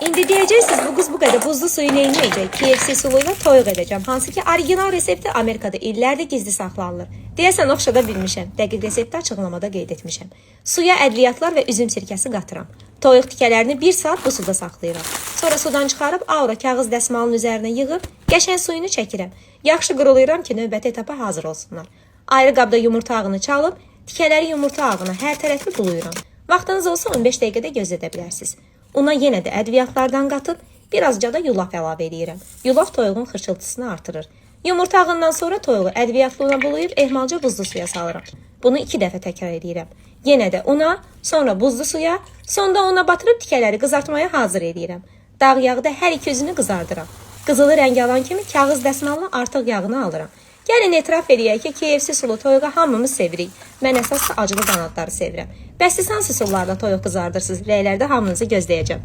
İndi deyəcəksiniz, bu qız bu qədər buzlu suyu neynəyəcək? KFC suluyla toyuq edəcəm. Hansı ki, orijinal resepti Amerikada illərdir gizli saxlanılır. Deyəsən, oxşada bilmişəm. Dəqiq resepti açıqlamada qeyd etmişəm. Suya ədviyyatlar və üzüm sirkəsi qatıram. Toyuq tikələrini 1 saat bu suda saxlayıram. Sonra sudan çıxarıb aura kağız dəsmalının üzərinə yığıb, qəşəng suyunu çəkirəm. Yaxşı qırulayıram ki, növbəti etapa hazır olsunlar. Ayrı qabda yumurta ağını çalıb, tikələri yumurta ağına hər tərəfli bulayıram. Vaxtınız olsa 15 dəqiqədə gözlədə bilərsiniz. Ona yenə də ədviyyatlardan qatıb, birazca da yulaf əlavə edirəm. Yulaf toyuğun xırçıltısını artırır. Yumurta ağından sonra toyuğu ədviyyatla bulayıb ehmalca buzlu suya salıram. Bunu 2 dəfə təkrar edirəm. Yenə də una, sonra buzlu suya, sonda ona batırıb tikələri qızartmaya hazır edirəm. Dağ yağı da hər iki üzünü qızardıram. Qızılı rəng alan kimi kağız dəsmalına artıq yağını alıram. Gəlin etiraf edək ki, KFC sulu toyuğa hamımız sevirik. Mən əsas acılı qanadları sevirəm. Bəs siz hansı sularla toyuq qızardırsınız? Rəylərdə hamınızı gözləyəcəm.